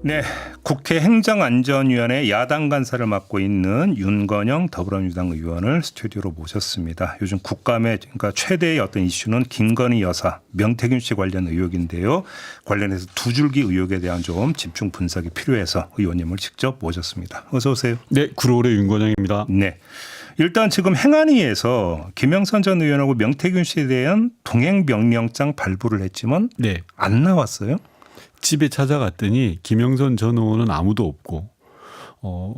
네, 국회 행정안전위원회 야당 간사를 맡고 있는 윤건영 더불어민주당 의원을 스튜디오로 모셨습니다. 요즘 국감의 그러니까 최대의 어떤 이슈는 김건희 여사, 명태균 씨 관련 의혹인데요. 관련해서 두 줄기 의혹에 대한 좀 집중 분석이 필요해서 의원님을 직접 모셨습니다. 어서 오세요. 네, 구로울의 윤건영입니다. 네. 일단 지금 행안위에서 김영선 전 의원하고 명태균 씨에 대한 동행 명령장 발부를 했지만 네, 안 나왔어요. 집에 찾아갔더니 김영선 전 의원은 아무도 없고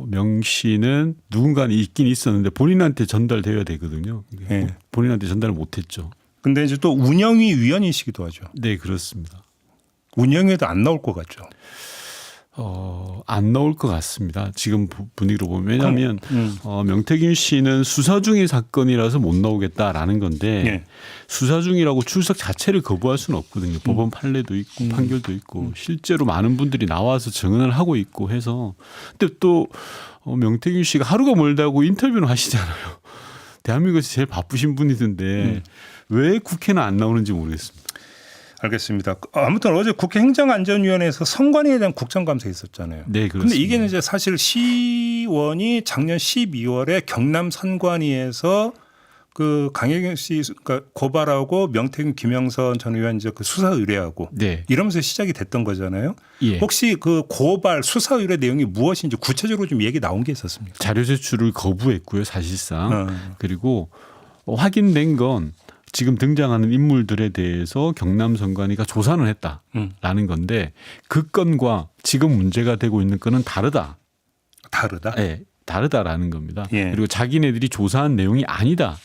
명 씨는 누군가 있긴 있었는데 본인한테 전달되어야 되거든요. 네. 본인한테 전달을 못했죠. 근데 이제 또 운영위 위원이시기도 하죠. 네, 그렇습니다. 운영위에도 안 나올 것 같죠. 안 나올 것 같습니다. 지금 분위기로 보면. 왜냐하면 명태균 씨는 수사 중인 사건이라서 못 나오겠다라는 건데 네. 수사 중이라고 출석 자체를 거부할 수는 없거든요. 법원 판례도 있고 판결도 있고 실제로 많은 분들이 나와서 증언을 하고 있고 해서. 근데 또 명태균 씨가 하루가 멀다고 인터뷰를 하시잖아요. 대한민국에서 제일 바쁘신 분이던데 왜 국회는 안 나오는지 모르겠습니다. 알겠습니다. 아무튼 어제 국회 행정안전위원회에서 선관위에 대한 국정감사 있었잖아요. 네, 그렇습니다. 근데 이게 이제 사실 시원이 작년 12월에 경남 선관위에서 그 강혜경 씨 그러니까 고발하고 명태균 김영선 전 의원 이제 그 수사 의뢰하고 네. 이러면서 시작이 됐던 거잖아요. 예. 혹시 그 고발 수사 의뢰 내용이 무엇인지 구체적으로 좀 얘기 나온 게 있었습니까? 자료 제출을 거부했고요, 사실상. 그리고 확인된 건 지금 등장하는 인물들에 대해서 경남 선관위가 조사는 했다라는 건데 그 건과 지금 문제가 되고 있는 건은 다르다. 다르다? 네, 다르다라는 겁니다. 예. 그리고 자기네들이 조사한 내용이 아니다.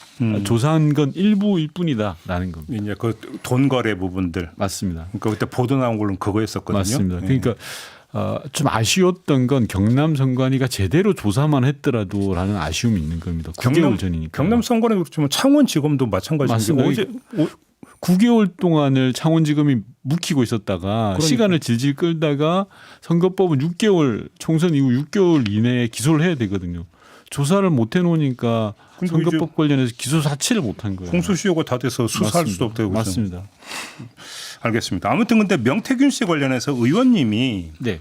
조사한 건 일부일 뿐이다라는 겁니다. 이제 그 돈 거래 부분들. 맞습니다. 그러니까 그때 보도 나온 걸로 그거였었거든요. 맞습니다. 예. 그러니까 좀 아쉬웠던 건 경남 선관위가 제대로 조사만 했더라도라는 아쉬움이 있는 겁니다. 9개월 전이니까. 경남 선관위 그렇지만 창원지검도 마찬가지인데 맞습니다. 어제 9개월 동안을 창원지검이 묵히고 있었다가 시간을 질질 끌다가 선거법은 6개월 총선 이후 6개월 이내에 기소를 해야 되거든요. 조사를 못 해놓으니까 선거법 관련해서 기소 자체를 못한 거예요. 공소시효가 다 돼서 수사할 맞습니다. 수도 없다고 그러죠. 맞습니다. 알겠습니다. 아무튼 근데 명태균 씨 관련해서 의원님이 네.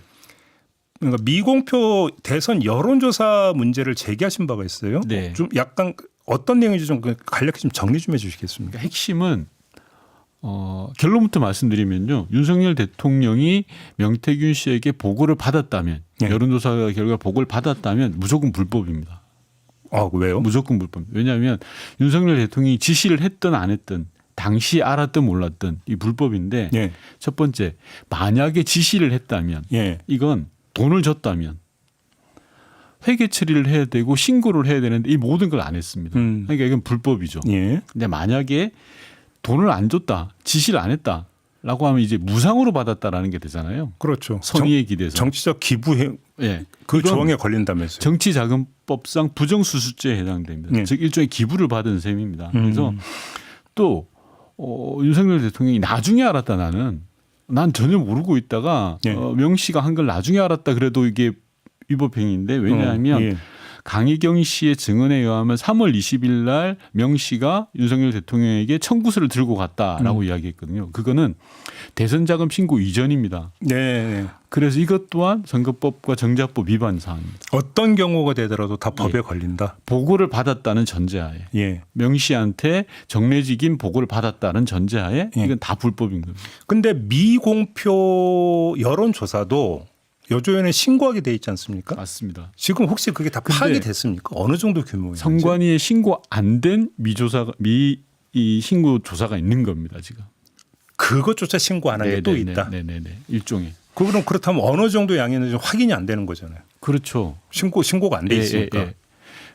그러니까 미공표 대선 여론조사 문제를 제기하신 바가 있어요. 네. 좀 약간 어떤 내용인지 좀 간략히 좀 정리 좀 해주시겠습니까? 그러니까 핵심은 결론부터 말씀드리면요. 윤석열 대통령이 명태균 씨에게 보고를 받았다면 네. 여론조사 결과 보고를 받았다면 무조건 불법입니다. 아, 왜요? 무조건 불법. 왜냐하면 윤석열 대통령이 지시를 했든 안 했든 당시 알았든 몰랐든 이 불법인데 예. 첫 번째 만약에 지시를 했다면 예. 이건 돈을 줬다면 회계 처리를 해야 되고 신고를 해야 되는데 이 모든 걸 안 했습니다. 그러니까 이건 불법이죠. 예. 근데 만약에 돈을 안 줬다, 지시를 안 했다라고 하면 이제 무상으로 받았다라는 게 되잖아요. 그렇죠. 선의에 기대서. 정치적 기부해 예. 그 조항에 걸린다면서요. 정치자금법상 부정수수죄에 해당됩니다. 예. 즉 일종의 기부를 받은 셈입니다. 그래서 또 윤석열 대통령이 나중에 알았다 난 전혀 모르고 있다가 예. 명 씨가 한 걸 나중에 알았다 그래도 이게 위법행위인데 왜냐하면 예. 강희경 씨의 증언에 의하면 3월 20일 날 명 씨가 윤석열 대통령에게 청구서를 들고 갔다라고 이야기했거든요. 그거는 대선 자금 신고 이전입니다. 네. 그래서 이것 또한 선거법과 정자법 위반 사항입니다. 어떤 경우가 되더라도 다 법에 걸린다. 보고를 받았다는 전제하에 예. 명 씨한테 정례직인 보고를 받았다는 전제하에 예. 이건 다 불법인 겁니다. 근데 미공표 여론조사도 여조연에 신고하게 돼 있지 않습니까? 맞습니다. 지금 혹시 그게 다 파악이 됐습니까? 어느 정도 규모인지. 선관위에 신고 안 된 이 신고 조사가 있는 겁니다 지금. 그것조차 신고 안 한 게 또 있다. 네네네. 일종의. 그럼 그렇다면 어느 정도 양이는지 확인이 안 되는 거잖아요. 그렇죠. 신고가 안 돼 있으니까.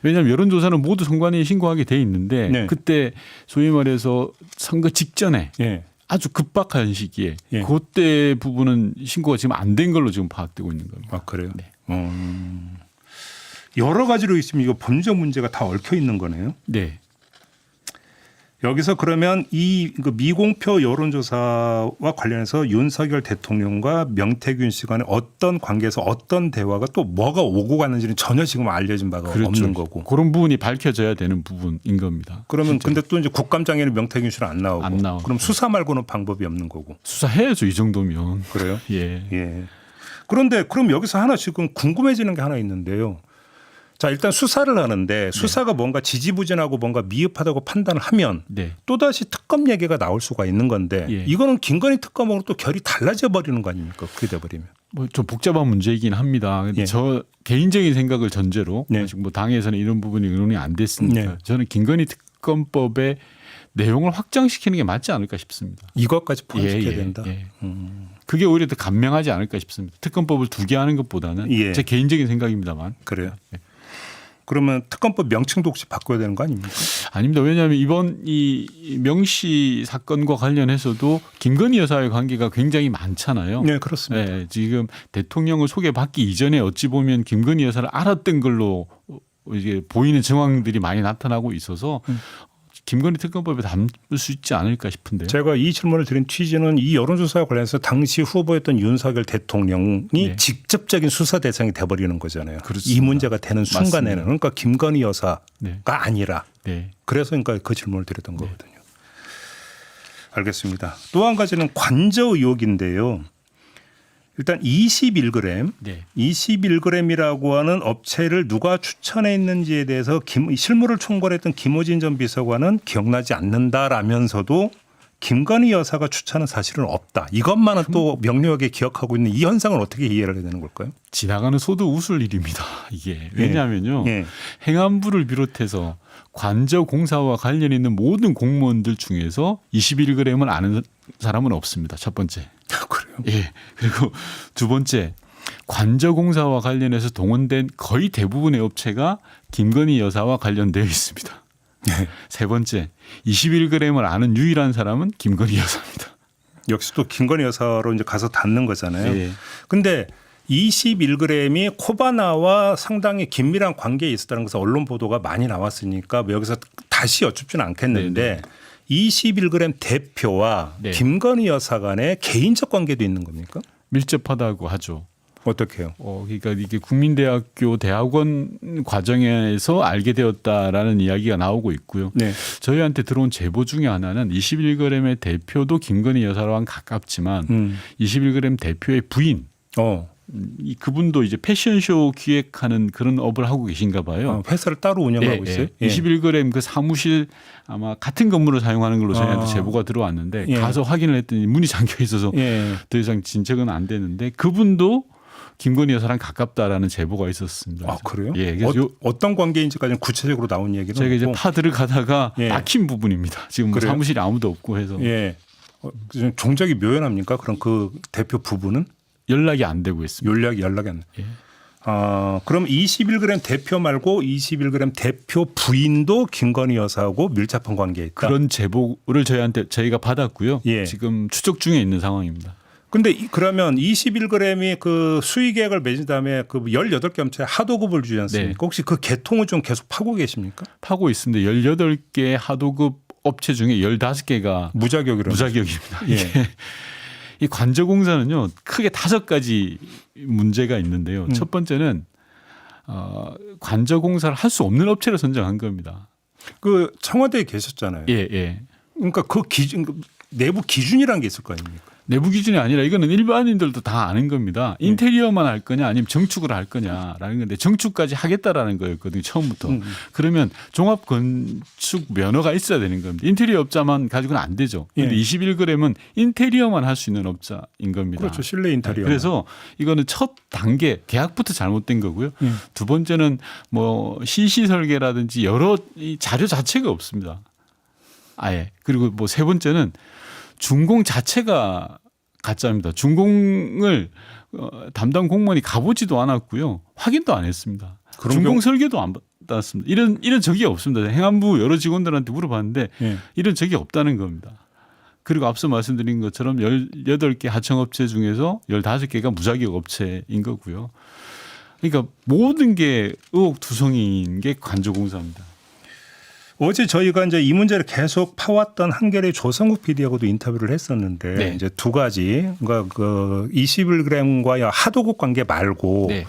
왜냐하면 여론조사는 모두 선관위에 신고하게 돼 있는데 네. 그때 소위 말해서 선거 직전에 예. 아주 급박한 시기에 예. 그때 부분은 신고가 지금 안 된 걸로 지금 파악되고 있는 겁니다. 아, 그래요? 네. 여러 가지로 있으면 이거 범죄 문제가 다 얽혀 있는 거네요. 네. 여기서 그러면 이 미공표 여론조사와 관련해서 윤석열 대통령과 명태균 씨 간에 어떤 관계에서 어떤 대화가 또 뭐가 오고 갔는지는 전혀 지금 알려진 바가 그렇죠. 없는 거고. 그런 부분이 밝혀져야 되는 부분인 겁니다. 그러면 실제로. 근데 또 이제 국감장에는 명태균 씨는 안 나오고. 안 나오고. 그럼 수사 말고는 방법이 없는 거고. 수사해야죠 이 정도면. 그래요? 예. 예. 그런데 그럼 여기서 하나 지금 궁금해지는 게 하나 있는데요. 자, 일단 수사를 하는데 수사가 뭔가 지지부진하고 뭔가 미흡하다고 판단을 하면 네. 또다시 특검 얘기가 나올 수가 있는 건데 예. 이거는 김건희 특검으로 또 결이 달라져 버리는 거 아닙니까? 그게 돼버리면. 뭐 좀 복잡한 문제이긴 합니다. 근데 예. 저 개인적인 생각을 전제로 네. 아직 뭐 당에서는 이런 부분이 의논이 안 됐으니까 네. 저는 김건희 특검법의 내용을 확장시키는 게 맞지 않을까 싶습니다. 이것까지 포함시켜야 예, 예, 된다. 예. 그게 오히려 더 감명하지 않을까 싶습니다. 특검법을 두 개 하는 것보다는 예. 제 개인적인 생각입니다만. 그래요. 예. 그러면 특검법 명칭도 혹시 바꿔야 되는 거 아닙니까? 아닙니다. 왜냐하면 이번 이 명시 사건과 관련해서도 김건희 여사의 관계가 굉장히 많잖아요. 네, 그렇습니다. 네, 지금 대통령을 소개받기 이전에 어찌 보면 김건희 여사를 알았던 걸로 이제 보이는 정황들이 많이 나타나고 있어서 김건희 특검법에 담을 수 있지 않을까 싶은데요. 제가 이 질문을 드린 취지는 이 여론조사와 관련해서 당시 후보였던 윤석열 대통령이 네. 직접적인 수사 대상이 돼버리는 거잖아요. 그렇습니다. 이 문제가 되는 순간에는 맞습니다. 그러니까 김건희 여사가 네. 아니라 네. 그래서 그러니까 그 질문을 드렸던 거거든요. 알겠습니다. 또 한 가지는 관저 의혹인데요. 일단 21g, 네. 21g이라고 하는 업체를 누가 추천해 있는지에 대해서 실무를 총괄했던 김호진 전 비서관은 기억나지 않는다라면서도 김건희 여사가 추천한 사실은 없다. 이것만은 또 명료하게 기억하고 있는 이 현상을 어떻게 이해를 해야 되는 걸까요? 지나가는 소도 웃을 일입니다. 이게 왜냐하면요. 예. 행안부를 비롯해서 관저 공사와 관련 있는 모든 공무원들 중에서 21g을 아는 사람은 없습니다. 첫 번째. 그래요? 예. 그리고 두 번째, 관저 공사와 관련해서 동원된 거의 대부분의 업체가 김건희 여사와 관련되어 있습니다. 네. 세 번째, 21g을 아는 유일한 사람은 김건희 여사입니다. 역시 또 김건희 여사로 이제 가서 닿는 거잖아요. 예. 근데 21g이 코바나와 상당히 긴밀한 관계에 있었다는 것을 언론 보도가 많이 나왔으니까 뭐 여기서 다시 여쭙지는 않겠는데 21g 대표와 네. 김건희 여사 간의 개인적 관계도 있는 겁니까? 밀접하다고 하죠. 어떻게 해요? 그러니까 이게 국민대학교 대학원 과정에서 알게 되었다라는 이야기가 나오고 있고요. 네. 저희한테 들어온 제보 중에 하나는 21g의 대표도 김건희 여사랑 가깝지만 21g 대표의 부인 그분도 이제 패션쇼 기획하는 그런 업을 하고 계신가 봐요. 회사를 따로 운영하고 있어요? 예. 21g 그 사무실 아마 같은 건물을 사용하는 걸로 저희한테 제보가 들어왔는데 예. 가서 확인을 했더니 문이 잠겨 있어서 예. 더 이상 진척은 안 되는데 그분도 김건희 여사랑 가깝다라는 제보가 있었습니다. 아, 그래요? 예, 그래서 어떤 관계인지까지는 구체적으로 나온 얘기는 저희가 이제 없고. 파 들어가다가 예. 막힌 부분입니다. 지금 뭐 그래요? 사무실에 아무도 없고 해서 예. 좀 종적이 묘연합니까? 그럼 그 대표 부부는 연락이 안 되고 있습니다. 연락이 안 돼. 예. 그럼 21g 대표 말고 21g 대표 부인도 김건희 여사하고 밀접한 관계에 있다. 그런 제보를 저희가 받았고요. 예. 지금 추적 중에 있는 상황입니다. 근데 그러면 21g이 그 수의계약을 맺은 다음에 그 18개 업체에 하도급을 주지 않습니까? 네. 혹시 그 계통을 좀 계속 파고 계십니까? 파고 있습니다. 18개 하도급 업체 중에 15개가 무자격이라는. 무자격입니다. 예. 이게 이 관저공사는요 크게 5가지 문제가 있는데요. 첫 번째는 관저공사를 할 수 없는 업체를 선정한 겁니다. 그 청와대에 계셨잖아요. 예, 예. 그러니까 그 기준 내부 기준이라는 게 있을 거 아닙니까? 내부 기준이 아니라 이거는 일반인들도 다 아는 겁니다. 인테리어만 할 거냐 아니면 정축을 할 거냐라는 건데 정축까지 하겠다라는 거였거든요. 처음부터. 그러면 종합건축 면허가 있어야 되는 겁니다. 인테리어 업자만 가지고는 안 되죠. 그런데 예. 21g은 인테리어만 할 수 있는 업자인 겁니다. 그렇죠. 실내 인테리어. 그래서 이거는 첫 단계 계약부터 잘못된 거고요. 두 번째는 뭐 CC 설계라든지 여러 이 자료 자체가 없습니다. 아예. 그리고 뭐 세 번째는 준공 자체가 가짜입니다. 준공을 담당 공무원이 가보지도 않았고요. 확인도 안 했습니다. 준공 설계도 안 받았습니다. 이런 적이 없습니다. 행안부 여러 직원들한테 물어봤는데 예. 이런 적이 없다는 겁니다. 그리고 앞서 말씀드린 것처럼 18개 하청업체 중에서 15개가 무자격 업체인 거고요. 그러니까 모든 게 의혹투성이인 게 관저공사입니다. 어제 저희가 이제 이 문제를 계속 파왔던 한겨레 조성국 PD하고도 인터뷰를 했었는데 네. 이제 두 가지 그러니까 그 21g과의 하도급 관계 말고 네.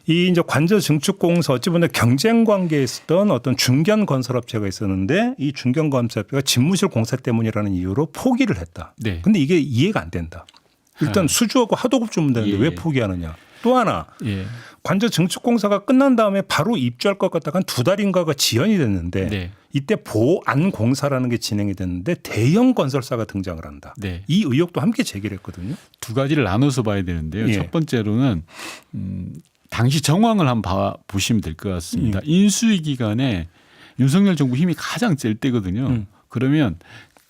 이 이제 관저 증축공사 어찌 보면 경쟁 관계에 있었던 어떤 중견 건설업체가 있었는데 이 중견 건설업체가 집무실 공사 때문이라는 이유로 포기를 했다. 네. 근데 이게 이해가 안 된다. 일단 수주하고 하도급 주면 되는데 예. 왜 포기하느냐. 또 하나 예. 관저 증축공사가 끝난 다음에 바로 입주할 것 같다가 한 2달인가가 지연이 됐는데 네. 이때 보안 공사라는 게 진행이 됐는데 대형 건설사가 등장을 한다. 네. 이 의혹도 함께 제기를 했거든요. 두 가지를 나눠서 봐야 되는데요. 예. 첫 번째로는 당시 정황을 한번 보시면 될 것 같습니다. 인수위 기간에 윤석열 정부 힘이 가장 셀 때거든요. 그러면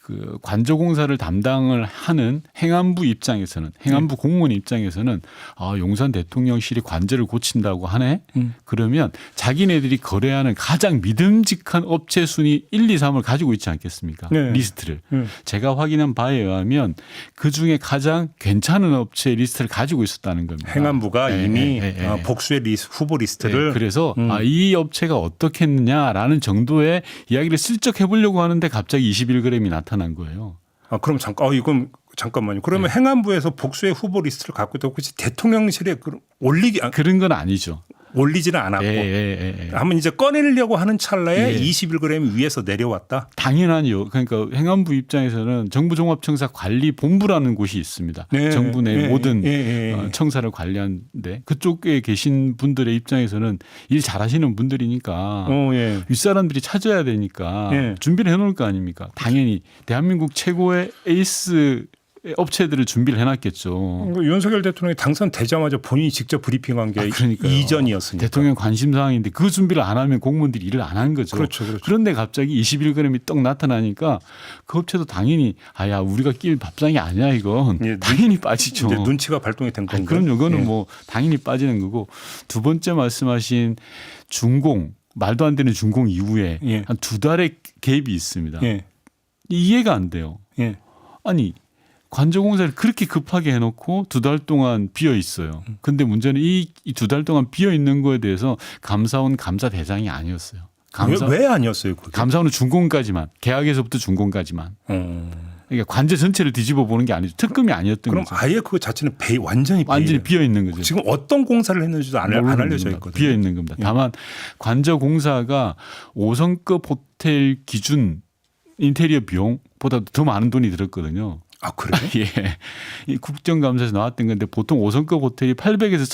그 관저공사를 담당을 하는 행안부 입장에서는 행안부 공무원 입장에서는 아, 용산 대통령실이 관저를 고친다고 하네. 그러면 자기네들이 거래하는 가장 믿음직한 업체 순위 1, 2, 3을 가지고 있지 않겠습니까? 네. 리스트를. 제가 확인한 바에 의하면 그중에 가장 괜찮은 업체 리스트를 가지고 있었다는 겁니다. 행안부가 예, 이미 예, 예, 예. 복수의 후보 리스트를 네, 그래서 이 업체가 어떻게 했느냐라는 정도의 이야기를 슬쩍 해보려고 하는데 갑자기 21g이 나타난 거예요. 아, 그럼 이건 잠깐만요. 그러면 행안부에서 복수의 후보 리스트를 갖고 있다고 혹시 대통령실에 그런 건 아니죠. 올리지는 않았고 한번 이제 꺼내려고 하는 찰나에 21g 위에서 내려왔다. 당연하죠. 그러니까 행안부 입장에서는 정부종합청사 관리본부라는 곳이 있습니다. 네. 정부 내 모든 네. 청사를 관리하는데 그쪽에 계신 분들의 입장에서는 일 잘하시는 분들이니까 윗사람들이 찾아야 되니까 준비를 해놓을 거 아닙니까? 당연히 대한민국 최고의 에이스 업체들을 준비를 해놨겠죠. 윤석열 대통령이 당선되자마자 본인이 직접 브리핑한 게 이전이었으니까. 대통령 관심 사항인데 그 준비를 안 하면 공무원들이 일을 안 한 거죠. 그렇죠. 그런데 갑자기 21g이 떡 나타나니까 그 업체도 당연히 아야 우리가 낄 밥상이 아니야 이건 당연히 빠지죠. 이제 눈치가 발동이 된 건가요? 그럼요. 그거는 뭐 당연히 빠지는 거고 두 번째 말씀하신 준공 말도 안 되는 준공 이후에 한 2달의 갭이 있습니다. 이해가 안 돼요. 아니 관저공사를 그렇게 급하게 해놓고 2달 동안 비어 있어요. 근데 문제는 이 2달 동안 비어 있는 거에 대해서 감사원 감사 대상이 아니었어요. 왜 아니었어요? 그게? 감사원은 준공까지만 계약에서부터 준공까지만. 그러니까 관저 전체를 뒤집어 보는 게 아니죠. 특검이 아니었던 그럼 거죠. 아예 그 자체는 완전히 비어 있는 거죠. 지금 어떤 공사를 했는지도 안 알려져 있거든요. 비어 있는 겁니다. 다만 관저공사가 5성급 호텔 기준 인테리어 비용보다도 더 많은 돈이 들었거든요. 아, 그래요? 예. 이 국정감사에서 나왔던 건데 보통 5성급 호텔이 800에서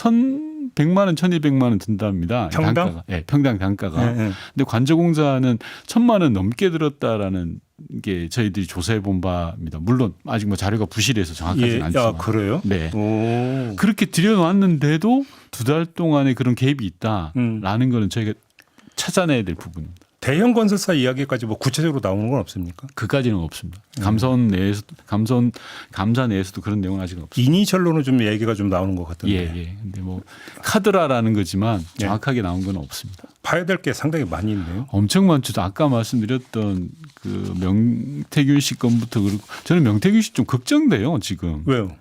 1,100만 원, 1,200만 원 든답니다. 평당? 단가가. 예, 평당 단가가. 근데 관저공사는 1,000만 원 넘게 들었다라는 게 저희들이 조사해 본 바입니다. 물론 아직 뭐 자료가 부실해서 정확하지는 않지만. 아, 그래요? 네. 오. 그렇게 들여놨는데도 2달 동안에 그런 갭이 있다라는 거는 저희가 찾아내야 될 부분입니다. 대형 건설사 이야기까지 뭐 구체적으로 나오는 건 없습니까? 그까지는 없습니다. 감사원 내에서 감사 내에서도 그런 내용은 아직은 없습니다. 이니셜로는 좀 얘기가 좀 나오는 것 같던데. 예. 근데 뭐 카드라라는 거지만 정확하게 나온 건 없습니다. 봐야 될 게 상당히 많이 있네요. 엄청 많죠. 아까 말씀드렸던 그 명태균 씨 건부터 그렇고 저는 명태균 씨 좀 걱정돼요 지금. 왜요?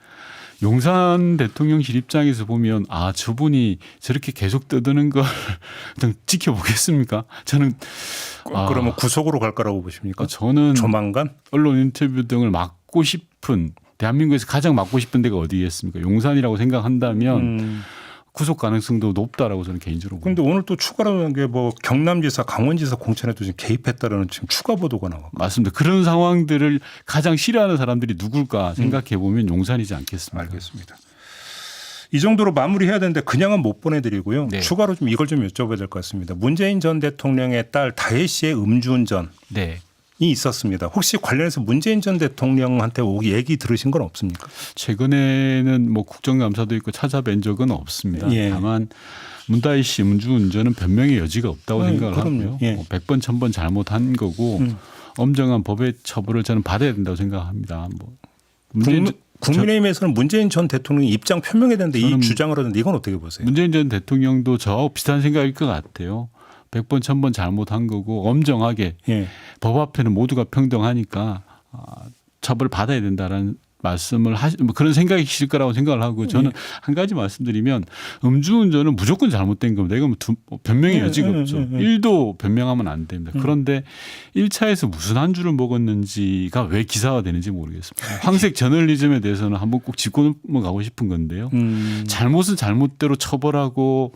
용산 대통령실 입장에서 보면 아 저분이 저렇게 계속 떠드는 걸 좀 지켜보겠습니까? 저는 그러면 구속으로 갈 거라고 보십니까? 저는 조만간 언론 인터뷰 등을 막고 싶은 대한민국에서 가장 막고 싶은 데가 어디겠습니까? 용산이라고 생각한다면 구속 가능성도 높다라고 저는 개인적으로 봅니다. 그런데 오늘 또 추가로 나온 게 뭐 경남지사, 강원지사 공천에도 지금 개입했다라는 지금 추가 보도가 나왔고. 맞습니다. 그런 상황들을 가장 싫어하는 사람들이 누굴까 생각해 보면 용산이지 않겠습니까? 알겠습니다. 이 정도로 마무리해야 되는데 그냥은 못 보내드리고요. 네. 추가로 좀 이걸 좀 여쭤봐야 될 것 같습니다. 문재인 전 대통령의 딸 다혜 씨의 음주운전이 네. 있었습니다. 혹시 관련해서 문재인 전 대통령한테 얘기 들으신 건 없습니까? 최근에는 뭐 국정감사도 있고 찾아뵌 적은 없습니다. 다만 문다희 씨 음주운전은 변명의 여지가 없다고 생각을 하고요. 100번 1000번 잘못한 거고 엄정한 법의 처벌을 저는 받아야 된다고 생각합니다. 뭐 국민의힘에서는 문재인 전 대통령이 입장 표명해야 되는데 이 주장을 하는데 이건 어떻게 보세요? 문재인 전 대통령도 저하고 비슷한 생각일 것 같아요. 100번 1000번 잘못한 거고 엄정하게 법 앞에는 모두가 평등하니까 처벌을 받아야 된다라는 말씀을 뭐 그런 생각이실 거라고 생각을 하고 저는 한 가지 말씀드리면 음주운전은 무조건 잘못된 겁니다. 이건 변명의 여지가 없죠. 1도 변명하면 안 됩니다. 그런데 1차에서 무슨 안주를 먹었는지가 왜 기사화되는지 모르겠습니다. 황색 저널리즘에 대해서는 한번 꼭 짚고 넘어가고 싶은 건데요. 잘못은 잘못대로 처벌하고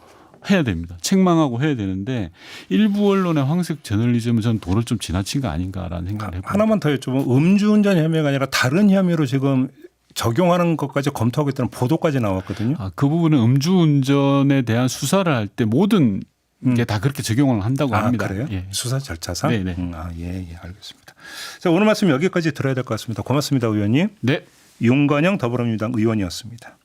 해야 됩니다. 책망하고 해야 되는데 일부 언론의 황색 저널리즘은 저는 도를 좀 지나친 거 아닌가라는 생각을 해봅니다. 하나만 더 여쭤보면 음주운전 혐의가 아니라 다른 혐의로 지금 적용하는 것까지 검토하고 있다는 보도까지 나왔거든요. 그 부분은 음주운전에 대한 수사를 할 때 모든 게 다 그렇게 적용을 한다고 합니다. 그래요? 예. 수사 절차상? 네네. 예, 알겠습니다. 자, 오늘 말씀 여기까지 들어야 될 것 같습니다. 고맙습니다, 의원님. 네. 윤건영 더불어민주당 의원이었습니다.